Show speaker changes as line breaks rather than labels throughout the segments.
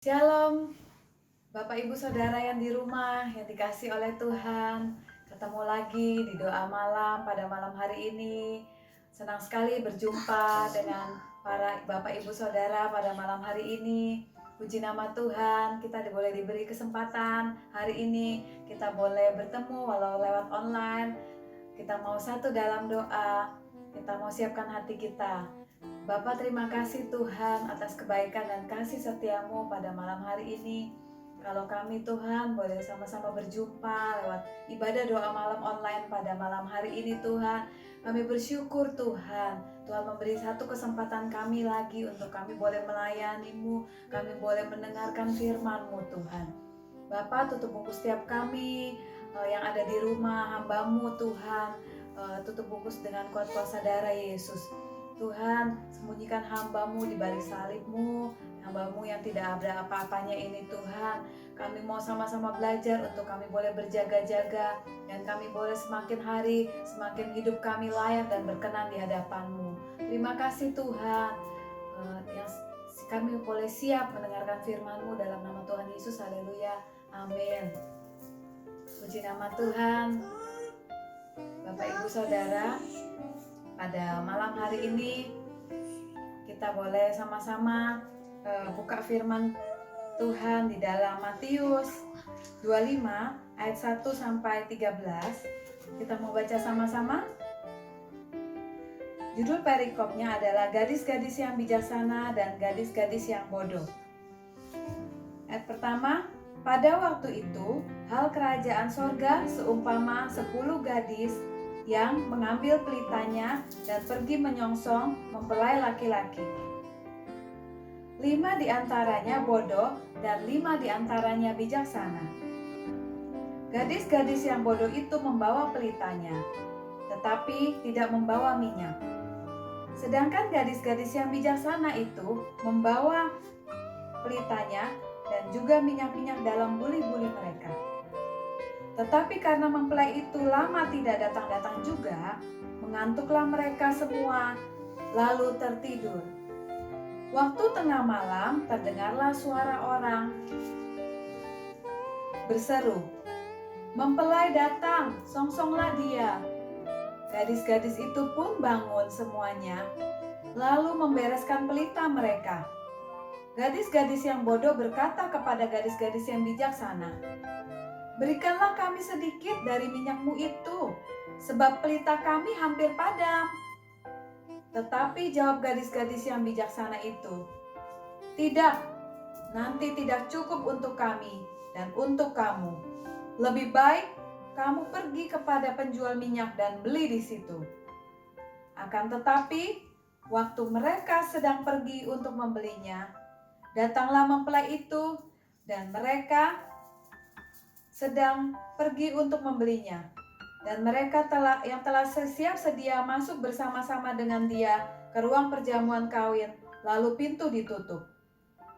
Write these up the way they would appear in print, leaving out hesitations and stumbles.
Shalom, Bapak Ibu Saudara yang di rumah, yang dikasih oleh Tuhan. Ketemu lagi di doa malam pada malam hari ini. Senang sekali berjumpa dengan para Bapak Ibu Saudara pada malam hari ini. Puji nama Tuhan, kita boleh diberi kesempatan hari ini. Kita boleh bertemu walau lewat online. Kita mau satu dalam doa, kita mau siapkan hati kita. Bapa, terima kasih Tuhan atas kebaikan dan kasih setiamu pada malam hari ini. Kalau kami Tuhan boleh sama-sama berjumpa lewat ibadah doa malam online pada malam hari ini Tuhan. Kami bersyukur Tuhan. Tuhan memberi satu kesempatan kami lagi untuk kami boleh melayani-Mu. Kami boleh mendengarkan firman-Mu Tuhan. Bapa, tutup bungkus setiap kami yang ada di rumah hamba-Mu Tuhan. Tutup bungkus dengan kuat kuasa darah Yesus. Tuhan, sembunyikan hamba-Mu di balik salib-Mu, hamba-Mu yang tidak ada apa-apanya ini Tuhan. Kami mau sama-sama belajar untuk kami boleh berjaga-jaga, dan kami boleh semakin hari, semakin hidup kami layak dan berkenan di hadapan-Mu. Terima kasih Tuhan, yang kami boleh siap mendengarkan firman-Mu dalam nama Tuhan Yesus, haleluya, amin. Puji nama Tuhan. Bapak Ibu Saudara, pada malam hari ini kita boleh sama-sama buka firman Tuhan di dalam Matius 25 ayat 1 sampai 13. Kita mau baca sama-sama. Judul perikopnya adalah gadis-gadis yang bijaksana dan gadis-gadis yang bodoh. Ayat pertama, pada waktu itu hal kerajaan sorga seumpama 10 gadis yang mengambil pelitanya dan pergi menyongsong mempelai laki-laki. 5 diantaranya bodoh dan 5 diantaranya bijaksana. Gadis-gadis yang bodoh itu membawa pelitanya, tetapi tidak membawa minyak. Sedangkan gadis-gadis yang bijaksana itu membawa pelitanya dan juga minyak-minyak dalam buli-buli mereka. Tetapi karena mempelai itu lama tidak datang-datang juga, mengantuklah mereka semua, lalu tertidur. Waktu tengah malam terdengarlah suara orang berseru, "Mempelai datang, songsonglah dia." Gadis-gadis itu pun bangun semuanya, lalu membereskan pelita mereka. Gadis-gadis yang bodoh berkata kepada gadis-gadis yang bijaksana, "Berikanlah kami sedikit dari minyakmu itu, sebab pelita kami hampir padam." Tetapi jawab gadis-gadis yang bijaksana itu, "Tidak, nanti tidak cukup untuk kami dan untuk kamu. Lebih baik kamu pergi kepada penjual minyak dan beli di situ." Akan tetapi, waktu mereka sedang pergi untuk membelinya, datanglah mempelai itu dan mereka sedang pergi untuk membelinya, dan mereka yang telah siap sedia masuk bersama-sama dengan dia ke ruang perjamuan kawin, lalu pintu ditutup.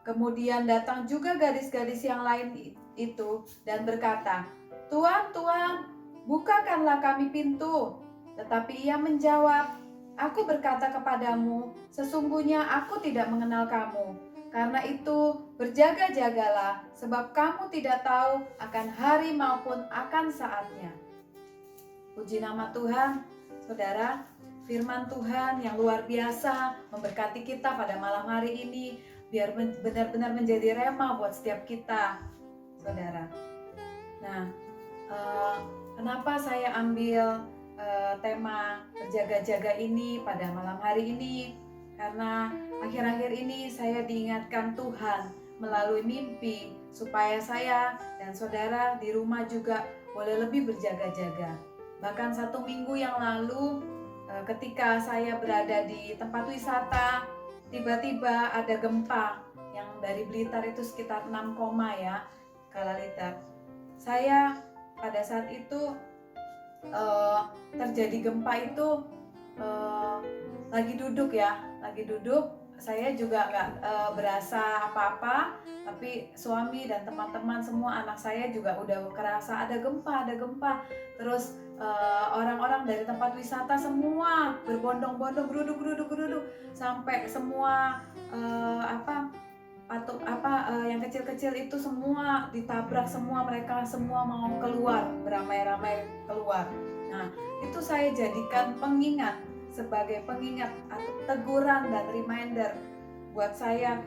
Kemudian datang juga gadis-gadis yang lain itu dan berkata, "Tuan, Tuan, bukakanlah kami pintu." Tetapi ia menjawab, "Aku berkata kepadamu, sesungguhnya aku tidak mengenal kamu. Karena itu berjaga-jagalah, sebab kamu tidak tahu akan hari maupun akan saatnya." Puji nama Tuhan, saudara. Firman Tuhan yang luar biasa memberkati kita pada malam hari ini, biar benar-benar menjadi rema buat setiap kita, saudara. Nah, kenapa saya ambil tema berjaga-jaga ini pada malam hari ini? Karena akhir-akhir ini saya diingatkan Tuhan melalui mimpi supaya saya dan saudara di rumah juga boleh lebih berjaga-jaga. Bahkan 1 minggu yang lalu ketika saya berada di tempat wisata, tiba-tiba ada gempa yang dari Blitar itu sekitar 6, ya skala Richter. Saya pada saat itu terjadi gempa itu lagi duduk, saya juga nggak berasa apa-apa, tapi suami dan teman-teman semua, anak saya juga udah kerasa ada gempa. Terus orang-orang dari tempat wisata semua berbondong-bondong, geruduk, sampai semua atau yang kecil-kecil itu semua ditabrak, semua mereka semua mau keluar, beramai-ramai keluar. Nah, itu saya jadikan pengingat, sebagai pengingat atau teguran dan reminder buat saya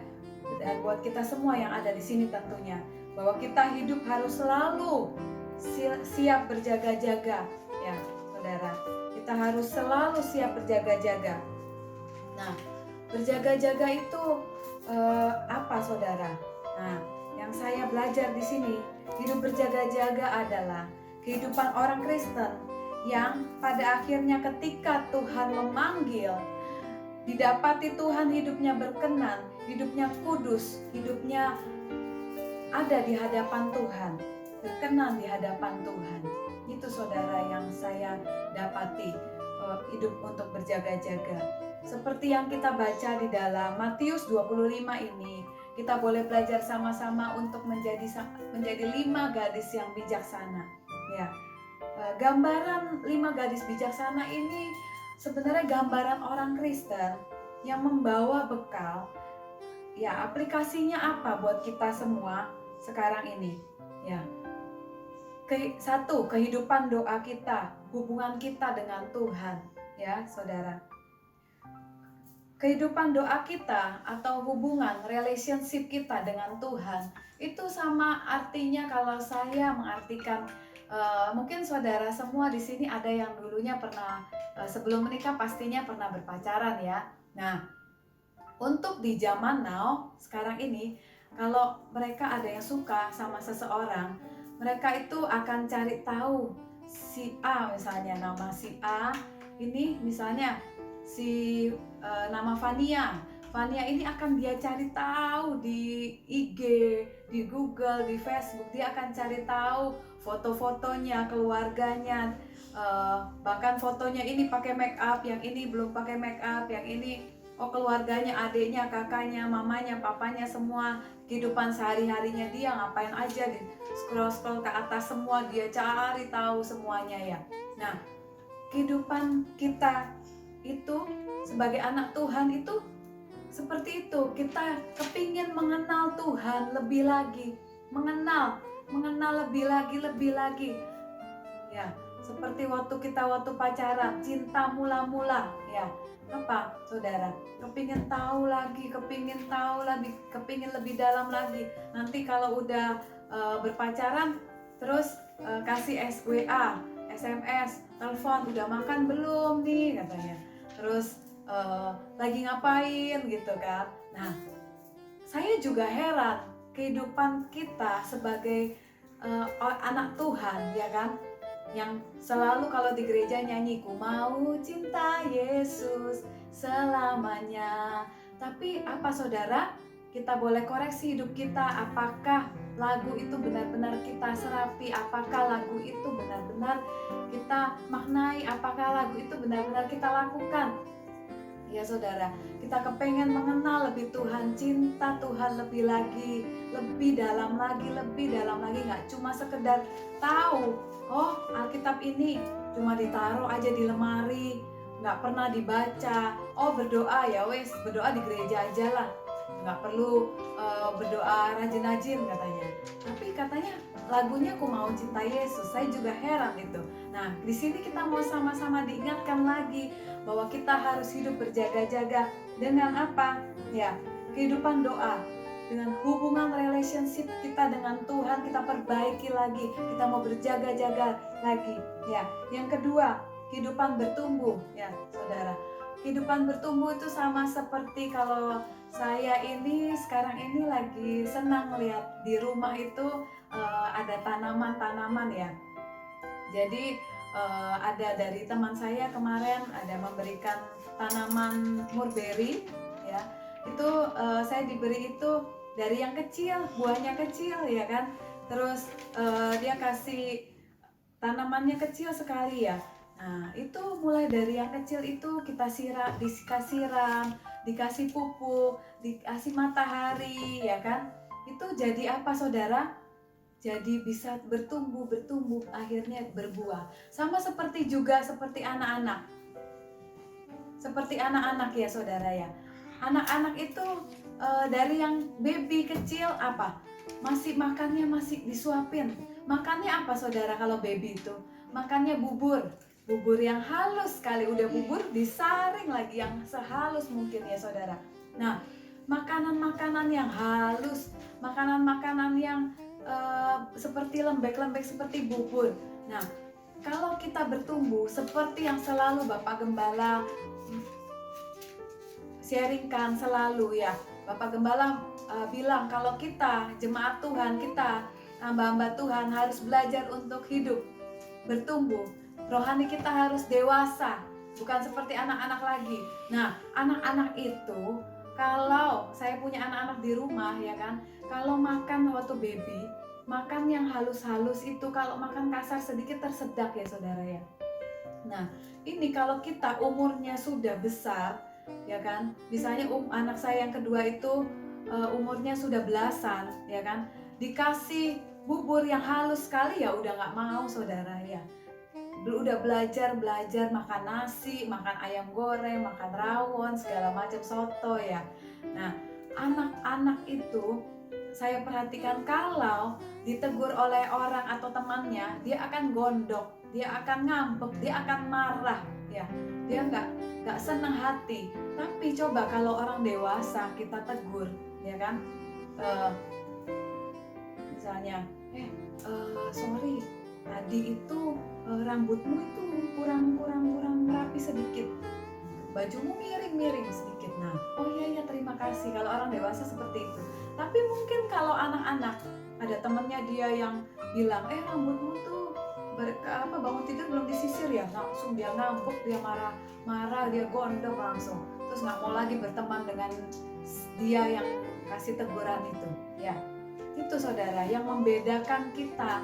dan buat kita semua yang ada di sini tentunya, bahwa kita hidup harus selalu siap berjaga-jaga, ya saudara. Kita harus selalu siap berjaga-jaga. Nah, berjaga-jaga itu apa saudara? Nah, yang saya belajar di sini, hidup berjaga-jaga adalah kehidupan orang Kristen yang pada akhirnya ketika Tuhan memanggil, didapati Tuhan hidupnya berkenan, hidupnya kudus, hidupnya ada di hadapan Tuhan, berkenan di hadapan Tuhan. Itu saudara yang saya dapati, hidup untuk berjaga-jaga. Seperti yang kita baca di dalam Matius 25 ini, kita boleh belajar sama-sama untuk menjadi 5 gadis yang bijaksana. Ya, gambaran 5 gadis bijaksana ini sebenarnya gambaran orang Kristen yang membawa bekal. Ya, aplikasinya apa buat kita semua sekarang ini? Ya, satu, kehidupan doa kita, hubungan kita dengan Tuhan, ya saudara. Kehidupan doa kita atau hubungan relationship kita dengan Tuhan itu sama artinya kalau saya mengartikan, mungkin saudara semua di sini ada yang dulunya pernah sebelum menikah pastinya pernah berpacaran ya. Nah, untuk di zaman now sekarang ini, kalau mereka ada yang suka sama seseorang, mereka itu akan cari tahu si A, misalnya nama si A ini, misalnya si nama Fania ini akan dia cari tahu di IG, di Google, di Facebook. Dia akan cari tahu foto-fotonya, keluarganya, bahkan fotonya ini pakai make up, yang ini belum pakai make up, yang ini keluarganya, adiknya, kakaknya, mamanya, papanya, semua kehidupan sehari-harinya dia ngapain aja, di scroll ke atas semua dia cari tahu semuanya ya. Nah, kehidupan kita itu sebagai anak Tuhan itu seperti itu. Kita kepingin mengenal Tuhan lebih lagi, mengenal lebih lagi ya, seperti waktu pacaran, cinta mula-mula ya. Apa saudara, kepingin tahu lagi, kepingin lebih dalam lagi. Nanti kalau udah berpacaran terus kasih WA, SMS, telepon, udah makan belum nih katanya, terus lagi ngapain gitu kan. Nah, saya juga heran kehidupan kita sebagai anak Tuhan ya kan, yang selalu kalau di gereja nyanyi ku mau cinta Yesus selamanya. Tapi apa saudara, kita boleh koreksi hidup kita, apakah lagu itu benar-benar kita serapi, apakah lagu itu benar-benar kita maknai, apakah lagu itu benar-benar kita lakukan. Ya saudara, kita kepengen mengenal lebih Tuhan, cinta Tuhan lebih lagi, lebih dalam lagi, gak cuma sekedar tahu, oh Alkitab ini cuma ditaruh aja di lemari, gak pernah dibaca. Oh berdoa ya wes, berdoa di gereja aja lah, gak perlu berdoa rajin-rajin katanya. Tapi katanya lagunya ku mau cinta Yesus. Saya juga heran itu. Nah, di sini kita mau sama-sama diingatkan lagi bahwa kita harus hidup berjaga-jaga dengan apa? Ya, kehidupan doa, dengan hubungan relationship kita dengan Tuhan kita perbaiki lagi. Kita mau berjaga-jaga lagi. Ya, yang kedua, kehidupan bertumbuh, ya, saudara. Kehidupan bertumbuh itu sama seperti kalau saya ini sekarang ini lagi senang lihat di rumah itu ada tanaman-tanaman ya. Jadi ada dari teman saya kemarin ada memberikan tanaman mulberry ya. Itu saya diberi itu dari yang kecil, buahnya kecil ya kan. Terus dia kasih tanamannya kecil sekali ya. Nah, itu mulai dari yang kecil itu kita dikasih siram, dikasih pupuk, dikasih matahari, ya kan? Itu jadi apa, saudara? Jadi bisa bertumbuh, akhirnya berbuah. Sama seperti anak-anak. Seperti anak-anak ya, saudara ya. Anak-anak itu dari yang baby kecil apa? Makannya masih disuapin. Makannya apa saudara kalau baby itu? Makannya bubur. Bubur yang halus sekali, udah bubur disaring lagi yang sehalus mungkin ya saudara. Nah, makanan-makanan yang halus, makanan-makanan yang seperti lembek-lembek seperti bubur. Nah, kalau kita bertumbuh seperti yang selalu Bapak Gembala sharingkan selalu ya, Bapak Gembala bilang kalau kita jemaat Tuhan, kita hamba-hamba Tuhan harus belajar untuk hidup, bertumbuh. Rohani kita harus dewasa, bukan seperti anak-anak lagi. Nah, anak-anak itu kalau saya punya anak-anak di rumah ya kan, kalau makan waktu baby, makan yang halus-halus itu, kalau makan kasar sedikit tersedak ya saudara ya. Nah, ini kalau kita umurnya sudah besar, ya kan, misalnya anak saya yang kedua itu umurnya sudah belasan, ya kan, dikasih bubur yang halus sekali ya udah nggak mau saudara ya. Udah belajar makan nasi, makan ayam goreng, makan rawon, segala macam soto ya. Nah, anak-anak itu saya perhatikan kalau ditegur oleh orang atau temannya, dia akan gondok, dia akan ngambek, dia akan marah ya. Dia nggak senang hati. Tapi coba kalau orang dewasa kita tegur, ya kan? Misalnya, sorry, tadi itu rambutmu itu kurang rapi sedikit, bajumu miring sedikit. Nah, oh iya terima kasih. Kalau orang dewasa seperti itu. Tapi mungkin kalau anak-anak, ada temennya dia yang bilang, rambutmu tuh bangun tidur belum disisir ya, langsung dia ngambek, dia marah, dia gondok langsung, terus nggak mau lagi berteman dengan dia yang kasih teguran itu ya. Itu saudara yang membedakan kita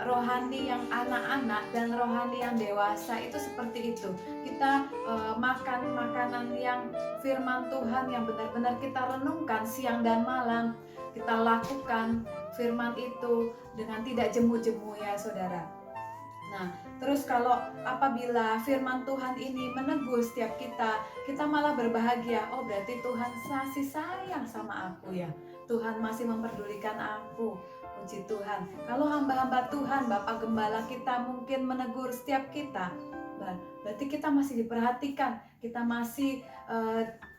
rohani yang anak-anak dan rohani yang dewasa itu seperti itu. Kita makan makanan yang firman Tuhan yang benar-benar kita renungkan siang dan malam. Kita lakukan firman itu dengan tidak jemu-jemu ya saudara. Nah, terus kalau apabila firman Tuhan ini menegur setiap kita malah berbahagia. Oh, berarti Tuhan masih sayang sama aku ya. Tuhan masih memperdulikan aku. Puji Tuhan. Kalau hamba-hamba Tuhan, Bapak Gembala kita mungkin menegur setiap kita, berarti kita masih diperhatikan. Kita masih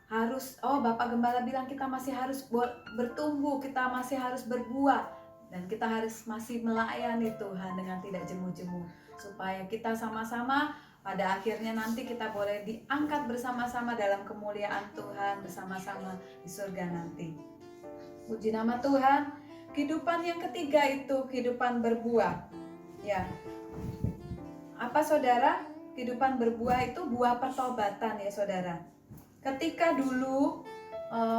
harus, Bapak Gembala bilang kita masih harus bertumbuh, kita masih harus berbuah, dan kita harus masih melayani Tuhan dengan tidak jemu-jemu, supaya kita sama-sama pada akhirnya nanti kita boleh diangkat bersama-sama dalam kemuliaan Tuhan, bersama-sama di surga nanti. Puji nama Tuhan. Kehidupan yang ketiga itu kehidupan berbuah. Ya. Apa saudara? Kehidupan berbuah itu buah pertobatan ya saudara. Ketika dulu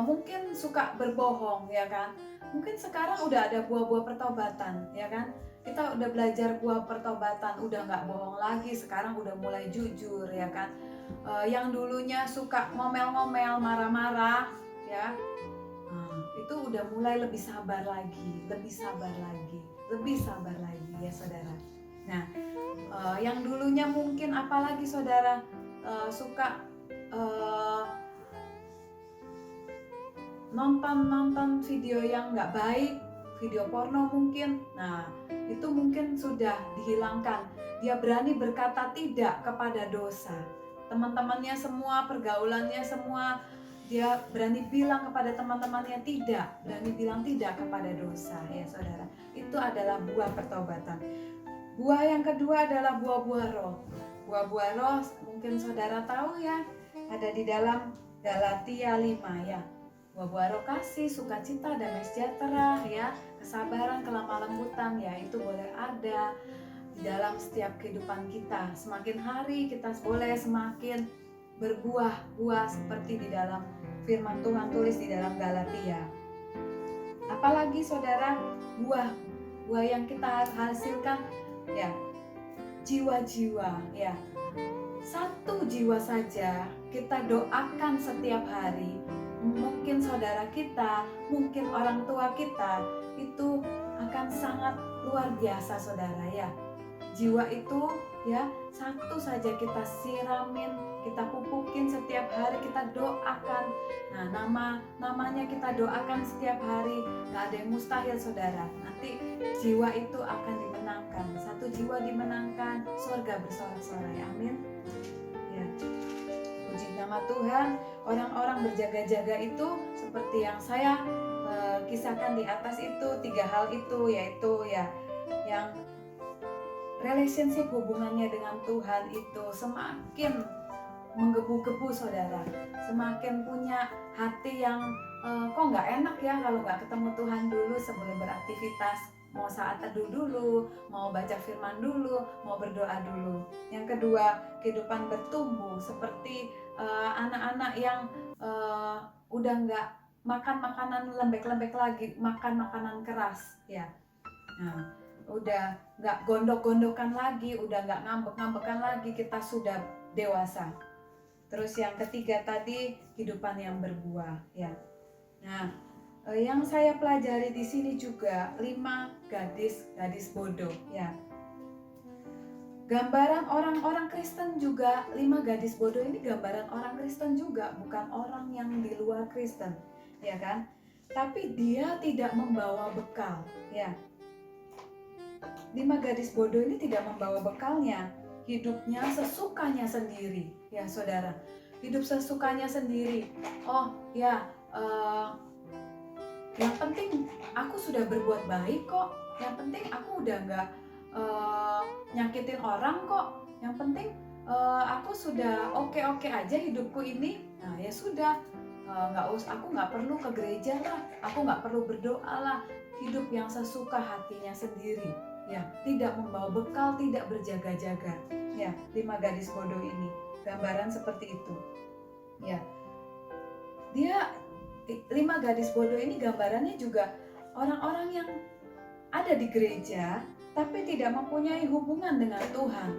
mungkin suka berbohong ya kan. Mungkin sekarang udah ada buah-buah pertobatan ya kan. Kita udah belajar buah pertobatan, udah nggak bohong lagi, sekarang udah mulai jujur ya kan. Yang dulunya suka ngomel-ngomel, marah-marah ya, itu udah mulai lebih sabar lagi ya saudara. Nah, yang dulunya mungkin apalagi saudara suka nonton video yang nggak baik, video porno mungkin. Nah, itu mungkin sudah dihilangkan. Dia berani berkata tidak kepada dosa. Teman-temannya semua, pergaulannya semua, dia berani bilang kepada teman-temannya tidak, berani bilang tidak kepada dosa ya saudara. Itu adalah buah pertobatan. Buah yang kedua adalah buah-buah roh. Buah-buah roh mungkin saudara tahu ya, ada di dalam Galatia 5 ya. Buah-buah roh kasih, sukacita, damai sejahtera ya, kesabaran, kelemah lembutan ya, itu boleh ada di dalam setiap kehidupan kita. Semakin hari kita boleh semakin berbuah-buah seperti di dalam firman Tuhan tulis di dalam Galatia. Apalagi saudara, buah yang kita hasilkan ya, jiwa-jiwa ya. Satu jiwa saja kita doakan setiap hari. Mungkin saudara kita, mungkin orang tua kita, itu akan sangat luar biasa saudara ya. jiwa itu ya satu saja kita siramin, kita pupukin setiap hari, kita doakan. Nah, namanya kita doakan setiap hari, gak ada yang mustahil saudara. Nanti jiwa itu akan dimenangkan. Satu jiwa dimenangkan, surga bersorak-sorai. Amin. Ya. Puji nama Tuhan. Orang-orang berjaga-jaga itu seperti yang saya kisahkan di atas itu, 3 hal itu, yaitu ya yang relationship hubungannya dengan Tuhan itu semakin menggebu-gebu saudara, semakin punya hati yang kok nggak enak ya kalau nggak ketemu Tuhan dulu sebelum beraktivitas, mau saat teduh dulu, mau baca firman dulu, mau berdoa dulu. Yang kedua, kehidupan bertumbuh seperti anak-anak yang udah nggak makan makanan lembek-lembek lagi, makan makanan keras ya. Nah, udah nggak gondok-gondokan lagi, udah nggak ngambek-ngambekan lagi, kita sudah dewasa. Terus yang ketiga tadi, kehidupan yang berbuah ya. Nah, yang saya pelajari di sini juga 5 gadis bodoh ya. Gambaran orang-orang Kristen juga, 5 gadis bodoh ini gambaran orang Kristen juga, bukan orang yang di luar Kristen ya kan. Tapi dia tidak membawa bekal ya. 5 gadis bodoh ini tidak membawa bekalnya, hidupnya sesukanya sendiri ya saudara, hidup sesukanya sendiri. Oh ya, yang penting aku sudah berbuat baik kok, yang penting aku udah nggak nyakitin orang kok, yang penting aku sudah oke-oke aja hidupku ini. Nah ya sudah, aku nggak perlu ke gereja lah, aku nggak perlu berdoa lah. Hidup yang sesuka hatinya sendiri ya, tidak membawa bekal, tidak berjaga-jaga ya. 5 gadis bodoh ini gambaran seperti itu ya. Dia 5 gadis bodoh ini gambarannya juga orang-orang yang ada di gereja tapi tidak mempunyai hubungan dengan Tuhan.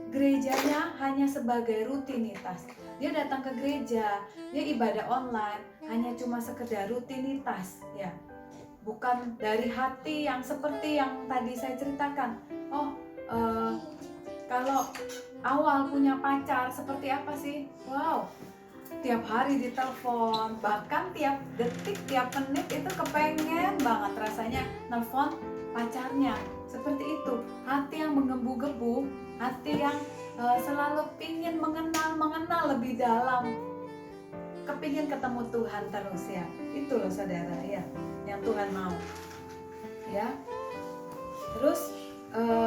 Gerejanya hanya sebagai rutinitas. Dia datang ke gereja, dia ibadah online, hanya cuma sekedar rutinitas ya. Bukan dari hati yang seperti yang tadi saya ceritakan. Kalau awal punya pacar seperti apa sih? Wow, tiap hari ditelepon, bahkan tiap detik, tiap menit itu kepengen banget rasanya nelfon pacarnya. Seperti itu, hati yang menggebu-gebu, hati yang selalu pingin mengenal lebih dalam, kepingin ketemu Tuhan terus ya. Itu loh saudara ya, yang Tuhan mau ya. Terus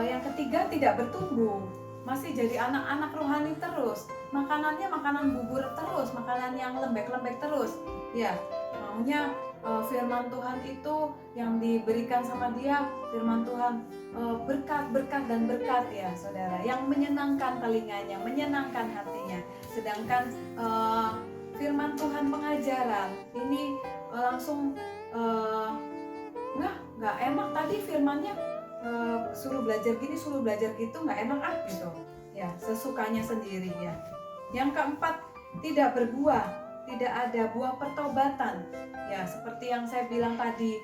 yang ketiga, tidak bertumbuh, masih jadi anak-anak rohani terus, makanannya makanan bubur terus, makanan yang lembek-lembek terus ya. Maunya firman Tuhan itu yang diberikan sama dia, firman Tuhan berkat dan berkat ya saudara, yang menyenangkan telinganya, menyenangkan hatinya. Sedangkan firman Tuhan pengajaran ini langsung nggak enak, tadi firmannya suruh belajar gini, suruh belajar gitu, nggak enak gitu ya, sesukanya sendiri ya. Yang keempat, tidak berbuah, tidak ada buah pertobatan ya, seperti yang saya bilang tadi.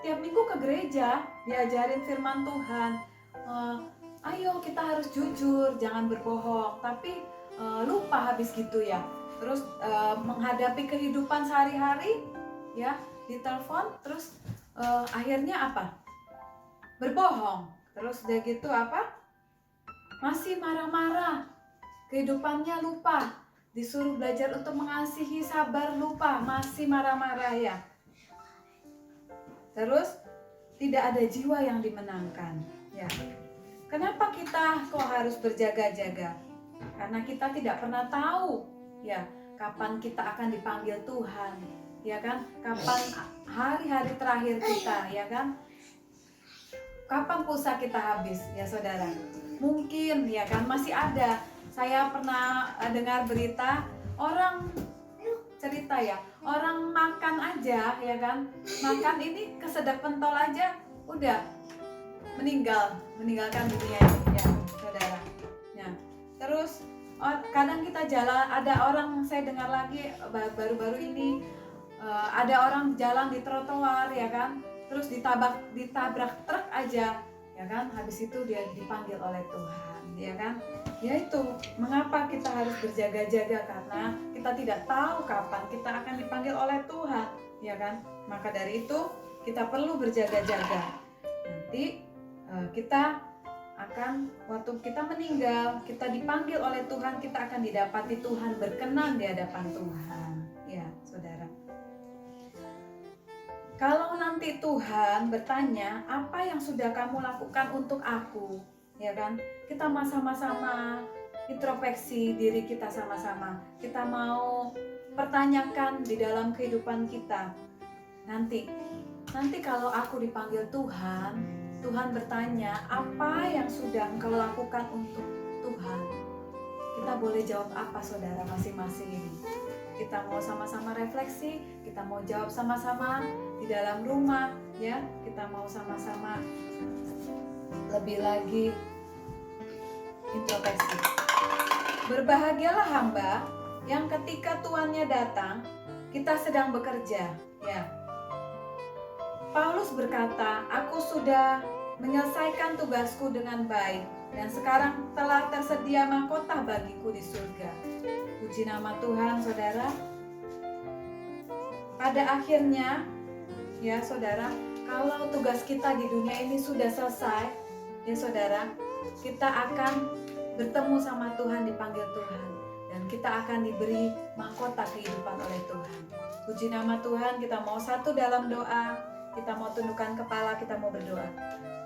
Tiap minggu ke gereja diajarin firman Tuhan, ayo kita harus jujur, jangan berbohong, tapi lupa habis gitu ya. Terus menghadapi kehidupan sehari-hari ya, ditelepon terus akhirnya apa? Berbohong. Terus udah gitu apa? Masih marah-marah, kehidupannya lupa. Disuruh belajar untuk mengasihi, sabar, lupa, masih marah-marah ya. Terus tidak ada jiwa yang dimenangkan ya. Kenapa kita kok harus berjaga-jaga? Karena kita tidak pernah tahu ya kapan kita akan dipanggil Tuhan ya kan, kapan hari-hari terakhir kita ya kan, kapan pulsa kita habis ya saudara. Mungkin ya kan masih ada. Saya pernah dengar berita orang cerita ya, orang makan aja ya kan, makan ini kesedap pentol aja udah meninggalkan dunia ini ya saudara. Nah terus kadang kita jalan, ada orang, saya dengar lagi baru-baru ini ada orang jalan di trotoar ya kan, terus ditabrak truk aja ya ya kan? Habis itu dia dipanggil oleh Tuhan, ya kan? Yaitu mengapa kita harus berjaga-jaga, karena kita tidak tahu kapan kita akan dipanggil oleh Tuhan, ya kan? Maka dari itu kita perlu berjaga-jaga. Nanti kita akan, waktu kita meninggal, kita dipanggil oleh Tuhan, kita akan didapati Tuhan berkenan di hadapan Tuhan, ya saudara. Kalau nanti Tuhan bertanya, apa yang sudah kamu lakukan untuk aku, ya kan? Kita sama-sama introspeksi diri kita sama-sama. Kita mau pertanyakan di dalam kehidupan kita. Nanti kalau aku dipanggil Tuhan, Tuhan bertanya, apa yang sudah engkau lakukan untuk Tuhan? Kita boleh jawab apa, saudara, masing-masing ini? Kita mau sama-sama refleksi, kita mau jawab sama-sama di dalam rumah, ya. Kita mau sama-sama lebih lagi introspeksi. Berbahagialah hamba yang ketika tuannya datang, kita sedang bekerja, ya. Paulus berkata, aku sudah menyelesaikan tugasku dengan baik dan sekarang telah tersedia mahkota bagiku di surga. Puji nama Tuhan, saudara. Pada akhirnya, ya saudara, kalau tugas kita di dunia ini sudah selesai, ya saudara, kita akan bertemu sama Tuhan, dipanggil Tuhan, dan kita akan diberi mahkota kehidupan oleh Tuhan. Puji nama Tuhan. Kita mau satu dalam doa. Kita mau tundukkan kepala, kita mau berdoa.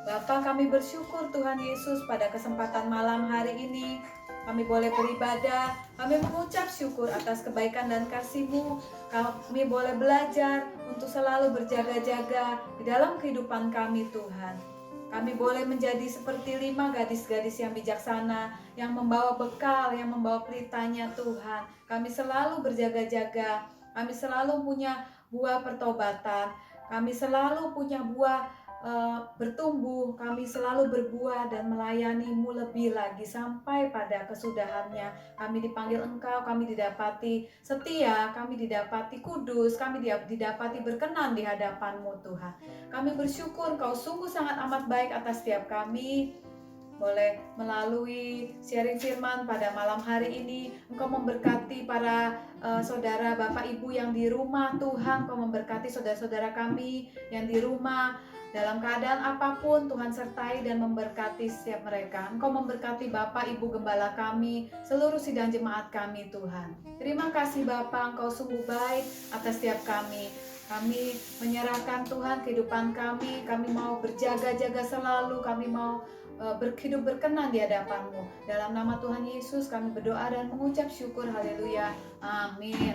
Bapa, kami bersyukur Tuhan Yesus pada kesempatan malam hari ini. Kami boleh beribadah, kami mengucap syukur atas kebaikan dan kasih-Mu. Kami boleh belajar untuk selalu berjaga-jaga di dalam kehidupan kami Tuhan. Kami boleh menjadi seperti 5 gadis-gadis yang bijaksana, yang membawa bekal, yang membawa pelitanya Tuhan. Kami selalu berjaga-jaga, kami selalu punya buah pertobatan. Kami selalu punya buah bertumbuh, kami selalu berbuah dan melayani-Mu lebih lagi sampai pada kesudahannya. Kami dipanggil Engkau, kami didapati setia, kami didapati kudus, kami didapati berkenan di hadapan-Mu Tuhan. Kami bersyukur Engkau sungguh sangat amat baik atas setiap kami. Boleh melalui sharing firman pada malam hari ini, Engkau memberkati para saudara, Bapak, Ibu yang di rumah Tuhan. Engkau memberkati saudara-saudara kami yang di rumah dalam keadaan apapun. Tuhan sertai dan memberkati setiap mereka. Engkau memberkati Bapak, Ibu Gembala kami, seluruh sidang jemaat kami Tuhan. Terima kasih Bapak, Engkau sungguh baik atas setiap kami. Kami menyerahkan Tuhan kehidupan kami. Kami mau berjaga-jaga selalu. Kami mau hidup berkenan di hadapan-Mu. Dalam nama Tuhan Yesus kami berdoa dan mengucap syukur. Haleluya. Amin.